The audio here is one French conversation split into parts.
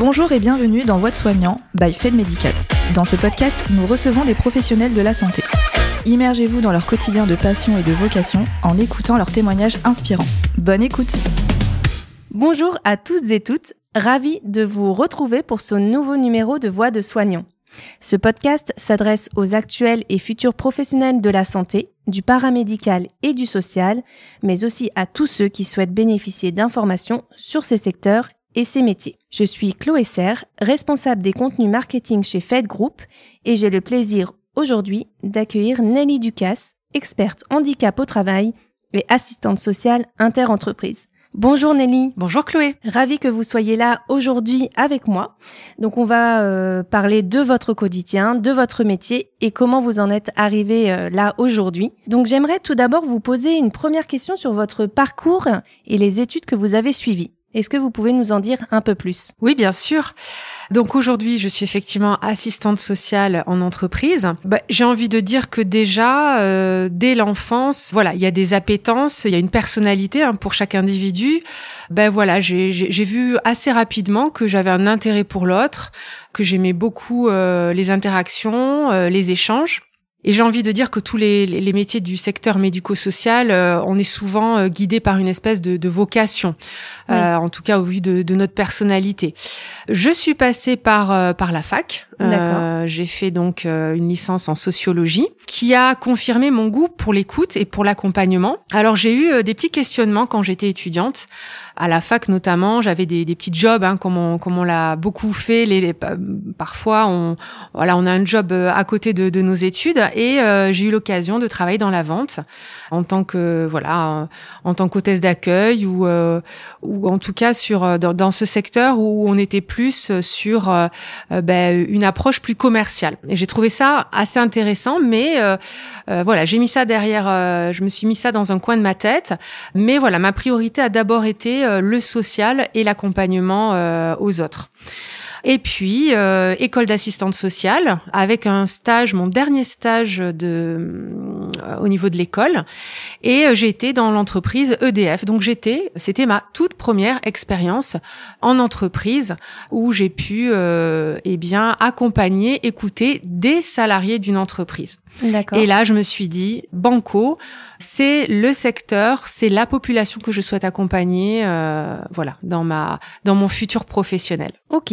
Bonjour et bienvenue dans Voix de soignant by Fed Medical. Dans ce podcast, nous recevons des professionnels de la santé. Immergez-vous dans leur quotidien de passion et de vocation en écoutant leurs témoignages inspirants. Bonne écoute! Bonjour à tous et toutes, ravi de vous retrouver pour ce nouveau numéro de Voix de soignant. Ce podcast s'adresse aux actuels et futurs professionnels de la santé, du paramédical et du social, mais aussi à tous ceux qui souhaitent bénéficier d'informations sur ces secteurs et ces métiers. Je suis Chloé Serre, responsable des contenus marketing chez Fed Group et j'ai le plaisir aujourd'hui d'accueillir Nelly Ducasse, experte handicap au travail et assistante sociale interentreprise. Bonjour Nelly. Bonjour Chloé. Ravie que vous soyez là aujourd'hui avec moi. Donc on va parler de votre quotidien, de votre métier et comment vous en êtes arrivée là aujourd'hui. Donc j'aimerais tout d'abord vous poser une première question sur votre parcours et les études que vous avez suivies. Est-ce que vous pouvez nous en dire un peu plus ? Oui, bien sûr. Donc aujourd'hui, je suis effectivement assistante sociale en entreprise. J'ai envie de dire que déjà, dès l'enfance, voilà, il y a des appétences, il y a une personnalité pour chaque individu. J'ai vu assez rapidement que j'avais un intérêt pour l'autre, que j'aimais beaucoup les interactions, les échanges. Et j'ai envie de dire que tous les métiers du secteur médico-social, on est souvent guidé par une espèce de vocation, oui. En tout cas au vu de notre personnalité. Je suis passée par la fac. J'ai fait donc une licence en sociologie qui a confirmé mon goût pour l'écoute et pour l'accompagnement. Alors j'ai eu des petits questionnements quand j'étais étudiante. À la fac notamment, j'avais des petits jobs, comme on l'a beaucoup fait. Parfois, on a un job à côté de nos études et j'ai eu l'occasion de travailler dans la vente en tant qu'hôtesse d'accueil ou en tout cas dans ce secteur où on était plus sur une approche plus commerciale. Et j'ai trouvé ça assez intéressant, mais j'ai mis ça derrière. Je me suis mis ça dans un coin de ma tête. Mais voilà, ma priorité a d'abord été le social et l'accompagnement aux autres. Et puis, école d'assistante sociale, avec mon dernier stage au niveau de l'école. Et j'ai été dans l'entreprise EDF. Donc c'était ma toute première expérience en entreprise où j'ai pu, accompagner, écouter des salariés d'une entreprise. D'accord. Et là, je me suis dit, banco, c'est le secteur, c'est la population que je souhaite accompagner, dans mon futur professionnel. Ok.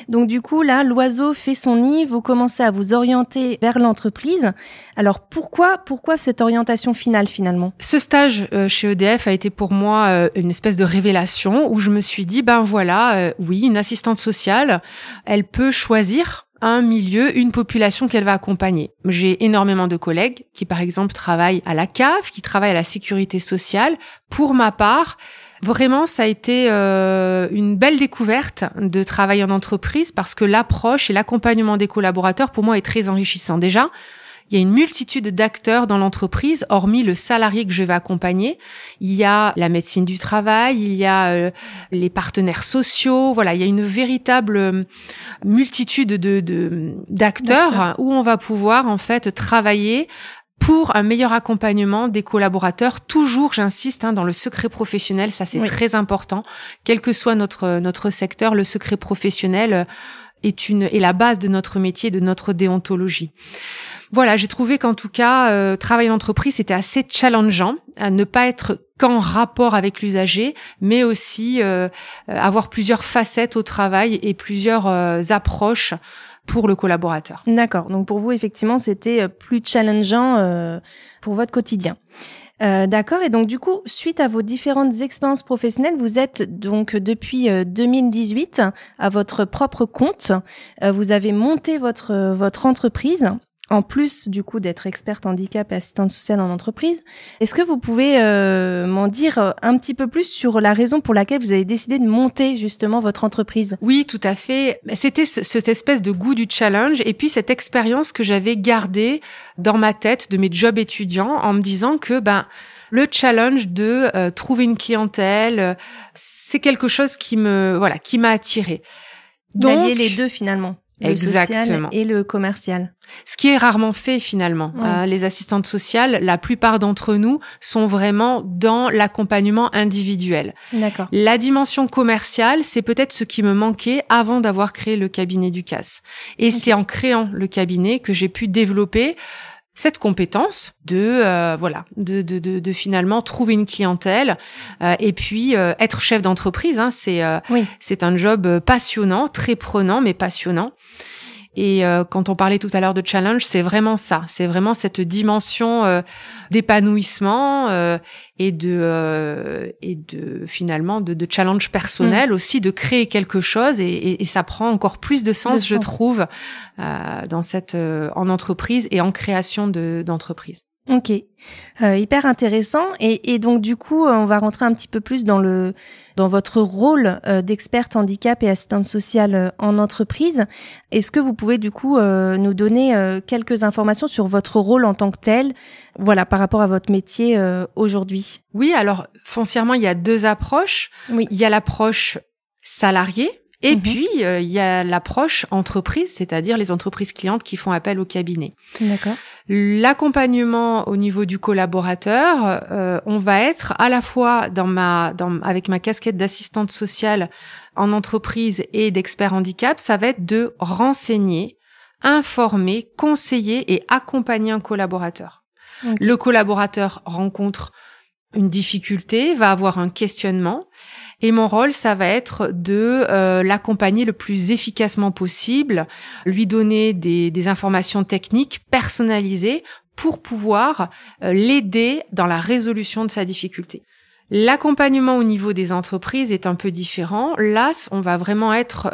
Donc du coup, là, l'oiseau fait son nid, vous commencez à vous orienter vers l'entreprise. Alors pourquoi cette orientation finale finalement ? Ce stage chez EDF a été pour moi une espèce de révélation où je me suis dit, oui, une assistante sociale, elle peut choisir un milieu, une population qu'elle va accompagner. J'ai énormément de collègues qui, par exemple, travaillent à la CAF, qui travaillent à la sécurité sociale. Pour ma part, vraiment, ça a été une belle découverte de travailler en entreprise parce que l'approche et l'accompagnement des collaborateurs, pour moi, est très enrichissant. Déjà, il y a une multitude d'acteurs dans l'entreprise, hormis le salarié que je vais accompagner. Il y a la médecine du travail, il y a les partenaires sociaux. Voilà, il y a une véritable multitude d'acteurs où on va pouvoir en fait travailler pour un meilleur accompagnement des collaborateurs. Toujours, j'insiste, dans le secret professionnel, ça c'est très important. Quel que soit notre secteur, le secret professionnel est la base de notre métier, de notre déontologie. Voilà, j'ai trouvé qu'en tout cas, travailler en entreprise, c'était assez challengeant, à ne pas être qu'en rapport avec l'usager, mais aussi avoir plusieurs facettes au travail et plusieurs approches pour le collaborateur. D'accord, donc pour vous, effectivement, c'était plus challengeant pour votre quotidien. D'accord, et donc du coup, suite à vos différentes expériences professionnelles, vous êtes donc depuis 2018 à votre propre compte. Vous avez monté votre entreprise. En plus, du coup, d'être experte handicap et assistante sociale en entreprise, est-ce que vous pouvez m'en dire un petit peu plus sur la raison pour laquelle vous avez décidé de monter justement votre entreprise ? Oui, tout à fait. C'était cette espèce de goût du challenge et puis cette expérience que j'avais gardée dans ma tête de mes jobs étudiants en me disant que le challenge de trouver une clientèle, c'est quelque chose qui m'a attirée. D'allier les deux finalement. Le social et le commercial. Ce qui est rarement fait finalement. Les assistantes sociales, la plupart d'entre nous sont vraiment dans l'accompagnement individuel. D'accord. La dimension commerciale, c'est peut-être ce qui me manquait avant d'avoir créé le cabinet du CAS. Et c'est en créant le cabinet que j'ai pu développer cette compétence de finalement trouver une clientèle et puis être chef d'entreprise. C'est un job passionnant, très prenant mais passionnant. Et quand on parlait tout à l'heure de challenge, c'est vraiment ça. C'est vraiment cette dimension d'épanouissement et de finalement de challenge personnel aussi, de créer quelque chose et ça prend encore plus de sens, je trouve, dans en entreprise et en création d'entreprise. Ok, hyper intéressant. Et donc du coup, on va rentrer un petit peu plus dans votre rôle d'experte handicap et assistante sociale en entreprise. Est-ce que vous pouvez du coup nous donner quelques informations sur votre rôle en tant que tel, voilà, par rapport à votre métier aujourd'hui? Oui, alors foncièrement, il y a deux approches. Oui. Il y a l'approche salariée. Et puis, il y a l'approche entreprise, c'est-à-dire les entreprises clientes qui font appel au cabinet. D'accord. L'accompagnement au niveau du collaborateur, on va être à la fois avec ma casquette d'assistante sociale en entreprise et d'expert handicap, ça va être de renseigner, informer, conseiller et accompagner un collaborateur. Okay. Le collaborateur rencontre une difficulté, va avoir un questionnement. Et mon rôle, ça va être de l'accompagner le plus efficacement possible, lui donner des informations techniques personnalisées pour pouvoir l'aider dans la résolution de sa difficulté. L'accompagnement au niveau des entreprises est un peu différent. Là, on va vraiment être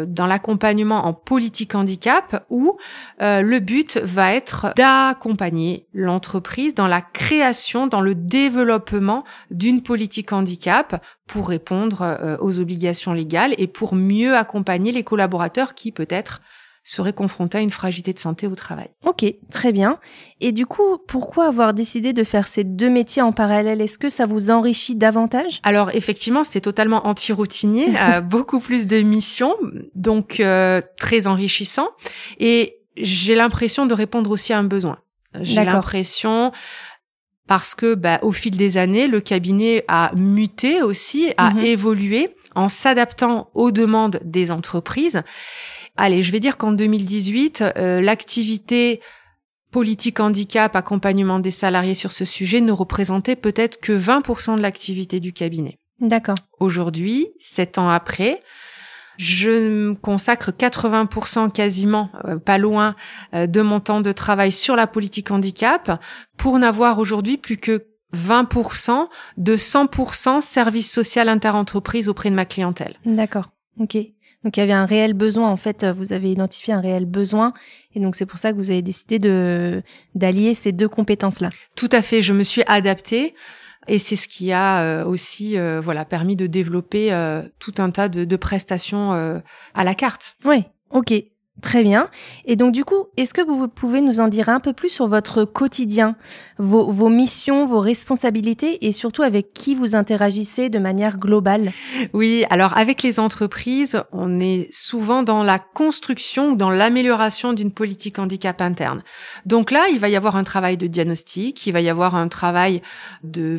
dans l'accompagnement en politique handicap où le but va être d'accompagner l'entreprise dans la création, dans le développement d'une politique handicap pour répondre aux obligations légales et pour mieux accompagner les collaborateurs qui peut-être seraient confrontés à une fragilité de santé au travail. Ok, très bien. Et du coup, pourquoi avoir décidé de faire ces deux métiers en parallèle? Est-ce que ça vous enrichit davantage? Alors effectivement, c'est totalement anti-routinier, beaucoup plus de missions, donc très enrichissant. Et j'ai l'impression de répondre aussi à un besoin. J'ai l'impression... Parce que, au fil des années, le cabinet a muté aussi, a évolué en s'adaptant aux demandes des entreprises. Allez, je vais dire qu'en 2018, l'activité politique handicap, accompagnement des salariés sur ce sujet ne représentait peut-être que 20% de l'activité du cabinet. D'accord. Aujourd'hui, 7 ans après, je me consacre 80% quasiment, pas loin, de mon temps de travail sur la politique handicap pour n'avoir aujourd'hui plus que 20% de 100% service social interentreprise auprès de ma clientèle. D'accord. Ok. Donc il y avait un réel besoin, en fait, vous avez identifié un réel besoin et donc c'est pour ça que vous avez décidé d'allier ces deux compétences-là. Tout à fait, je me suis adaptée et c'est ce qui a aussi permis de développer tout un tas de prestations à la carte. Oui, ok. Très bien. Et donc du coup, est-ce que vous pouvez nous en dire un peu plus sur votre quotidien, vos missions, vos responsabilités et surtout avec qui vous interagissez de manière globale? Oui, alors avec les entreprises, on est souvent dans la construction ou dans l'amélioration d'une politique handicap interne. Donc là, il va y avoir un travail de diagnostic, il va y avoir un travail de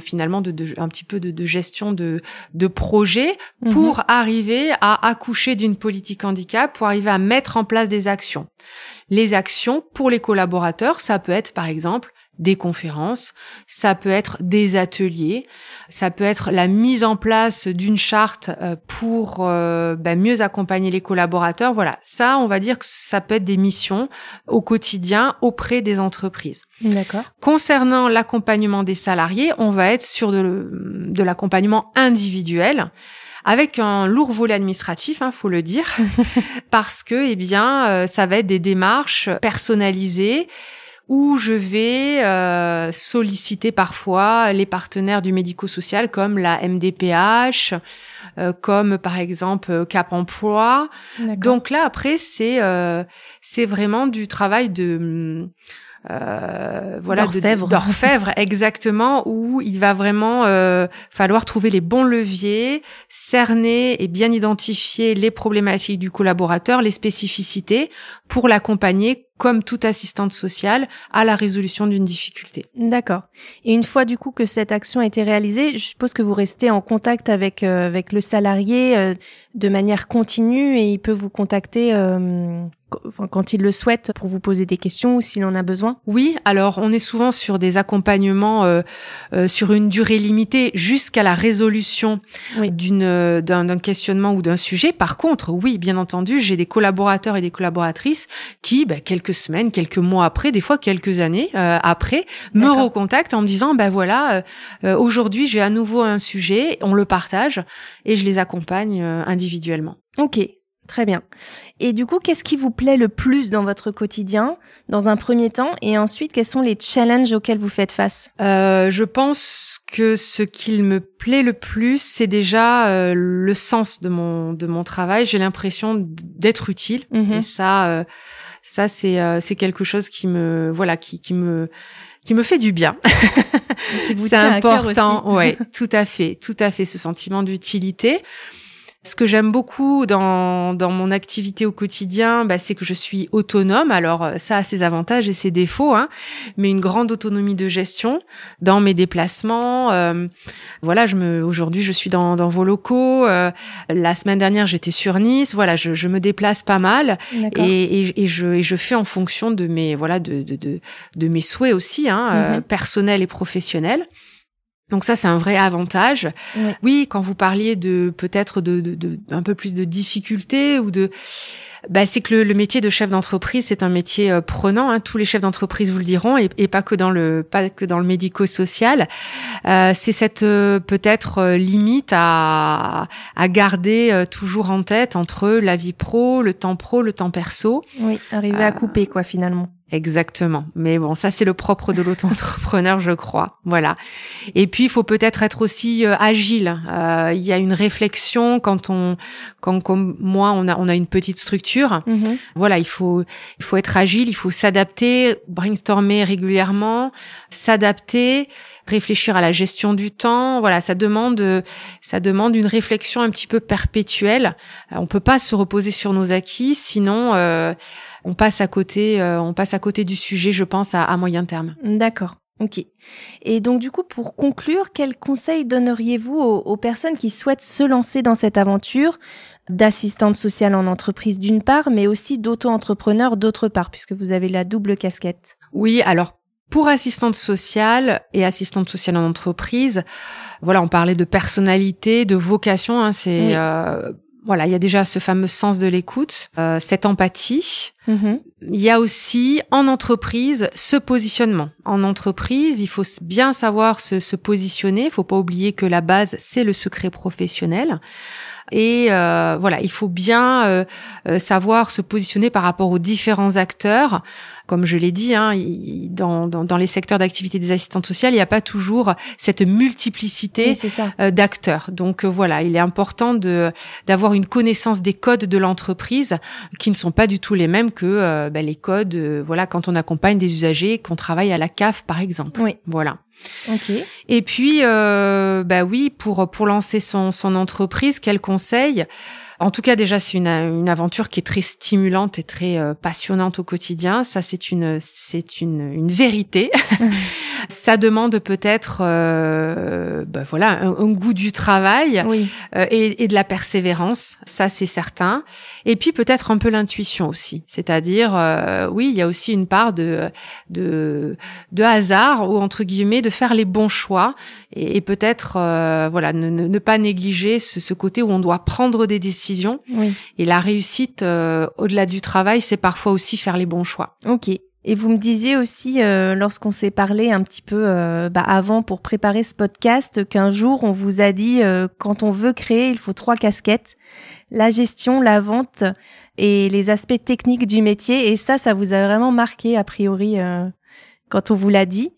un petit peu de gestion de projet pour arriver à accoucher d'une politique handicap, pour arriver à mettre en place des actions. Les actions pour les collaborateurs, ça peut être par exemple des conférences, ça peut être des ateliers, ça peut être la mise en place d'une charte pour mieux accompagner les collaborateurs. Voilà, ça, on va dire que ça peut être des missions au quotidien auprès des entreprises. D'accord. Concernant l'accompagnement des salariés, on va être sur de l'accompagnement individuel, avec un lourd volet administratif, faut le dire, parce que, ça va être des démarches personnalisées où je vais solliciter parfois les partenaires du médico-social comme la MDPH, comme par exemple Cap Emploi. D'accord. Donc là, après, c'est vraiment du travail d'orfèvre, exactement, où il va vraiment falloir trouver les bons leviers, cerner et bien identifier les problématiques du collaborateur, les spécificités, pour l'accompagner comme toute assistante sociale à la résolution d'une difficulté. D'accord. Et une fois du coup que cette action a été réalisée, je suppose que vous restez en contact avec le salarié de manière continue et il peut vous contacter quand il le souhaite pour vous poser des questions ou s'il en a besoin. Oui, alors on est souvent sur des accompagnements sur une durée limitée jusqu'à la résolution d'un questionnement ou d'un sujet. Par contre, oui, bien entendu, j'ai des collaborateurs et des collaboratrices qui, quelques semaines, quelques mois après, des fois quelques années après, me recontactent en me disant, aujourd'hui j'ai à nouveau un sujet, on le partage et je les accompagne individuellement. Ok. Très bien. Et du coup, qu'est-ce qui vous plaît le plus dans votre quotidien, dans un premier temps, et ensuite, quels sont les challenges auxquels vous faites face ? Je pense que ce qu'il me plaît le plus, c'est déjà le sens de mon travail. J'ai l'impression d'être utile, et ça c'est quelque chose qui me fait du bien. Qui vous c'est tient important, à cœur aussi. Ouais, tout à fait, ce sentiment d'utilité. Ce que j'aime beaucoup dans mon activité au quotidien, c'est que je suis autonome. Alors ça a ses avantages et ses défauts, mais une grande autonomie de gestion dans mes déplacements. Aujourd'hui je suis dans vos locaux. La semaine dernière j'étais sur Nice. Voilà, je me déplace pas mal et je fais en fonction de mes de mes souhaits aussi, personnels et professionnels. Donc ça, c'est un vrai avantage. Ouais. Oui, quand vous parliez de peut-être de un peu plus de difficultés ou c'est que le métier de chef d'entreprise, c'est un métier prenant. Tous les chefs d'entreprise vous le diront, et pas que dans le médico-social. C'est cette peut-être limite à garder toujours en tête entre la vie pro, le temps perso. Oui, arriver à couper finalement. Exactement. Mais bon, ça c'est le propre de l'auto-entrepreneur, je crois. Voilà. Et puis il faut peut-être être aussi agile. Il y a une réflexion quand comme moi on a une petite structure. Voilà, il faut être agile, il faut s'adapter, brainstormer régulièrement, s'adapter, réfléchir à la gestion du temps. Voilà, ça demande une réflexion un petit peu perpétuelle. On peut pas se reposer sur nos acquis, sinon on passe à côté du sujet, je pense, à moyen terme. D'accord. Ok. Et donc, du coup, pour conclure, quels conseils donneriez-vous aux personnes qui souhaitent se lancer dans cette aventure d'assistante sociale en entreprise d'une part, mais aussi d'auto-entrepreneur d'autre part, puisque vous avez la double casquette? Oui, alors, pour assistante sociale et assistante sociale en entreprise, voilà, on parlait de personnalité, de vocation, il y a déjà ce fameux sens de l'écoute, cette empathie. Il y a aussi, en entreprise, ce positionnement. En entreprise, il faut bien savoir se positionner. Il faut pas oublier que la base, c'est le secret professionnel. Et il faut bien savoir se positionner par rapport aux différents acteurs. Comme je l'ai dit, dans les secteurs d'activité des assistantes sociales, il n'y a pas toujours cette multiplicité d'acteurs. Donc il est important d'avoir une connaissance des codes de l'entreprise qui ne sont pas du tout les mêmes que les codes quand on accompagne des usagers, qu'on travaille à la CAF par exemple. Oui. Voilà. Ok. Et puis pour lancer son entreprise, quel conseil ? En tout cas, déjà, c'est une aventure qui est très stimulante et très passionnante au quotidien. Ça, c'est une vérité. Ça demande peut-être, un goût du travail et de la persévérance. Ça, c'est certain. Et puis peut-être un peu l'intuition aussi. C'est-à-dire, il y a aussi une part de hasard ou entre guillemets de faire les bons choix et peut-être, ne pas négliger ce côté où on doit prendre des décisions. Oui. Et la réussite, au-delà du travail, c'est parfois aussi faire les bons choix. Ok. Et vous me disiez aussi, lorsqu'on s'est parlé un petit peu avant pour préparer ce podcast, qu'un jour on vous a dit quand on veut créer, il faut 3 casquettes, la gestion, la vente et les aspects techniques du métier. Et ça vous a vraiment marqué a priori quand on vous l'a dit.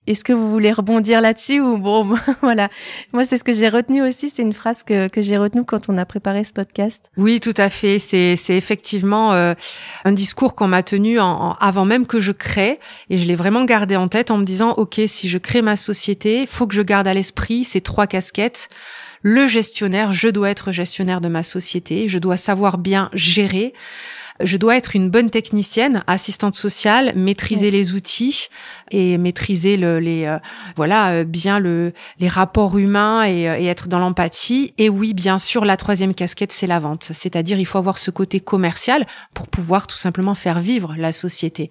Est-ce que vous voulez rebondir là-dessus ou bon, voilà. Moi, c'est ce que j'ai retenu aussi. C'est une phrase que j'ai retenue quand on a préparé ce podcast. Oui, tout à fait. C'est effectivement un discours qu'on m'a tenu avant même que je crée, et je l'ai vraiment gardé en tête en me disant, ok, si je crée ma société, faut que je garde à l'esprit ces 3 casquettes. Le gestionnaire, je dois être gestionnaire de ma société. Je dois savoir bien gérer. Je dois être une bonne technicienne, assistante sociale, maîtriser les outils et maîtriser bien les rapports humains et être dans l'empathie. Et oui, bien sûr, la 3e casquette, c'est la vente. C'est-à-dire, il faut avoir ce côté commercial pour pouvoir tout simplement faire vivre la société.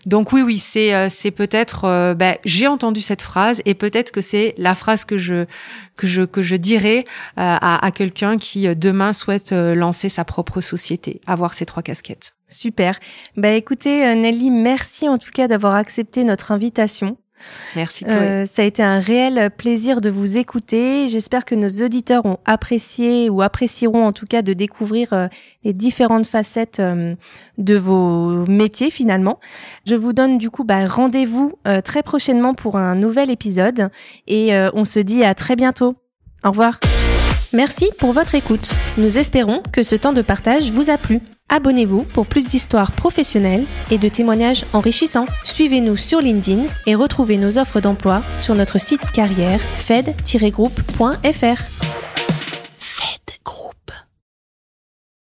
Donc oui, c'est peut-être, j'ai entendu cette phrase et peut-être que c'est la phrase que je dirais à quelqu'un qui demain souhaite lancer sa propre société, avoir ces 3 casquettes. Super. Écoutez, Nelly, merci en tout cas d'avoir accepté notre invitation. Merci Chloé. Ça a été un réel plaisir de vous écouter. J'espère que nos auditeurs ont apprécié ou apprécieront en tout cas de découvrir les différentes facettes de vos métiers finalement. Je vous donne du coup rendez-vous très prochainement pour un nouvel épisode et on se dit à très bientôt. Au revoir. Merci pour votre écoute. Nous espérons que ce temps de partage vous a plu. Abonnez-vous pour plus d'histoires professionnelles et de témoignages enrichissants. Suivez-nous sur LinkedIn et retrouvez nos offres d'emploi sur notre site carrière fed-group.fr.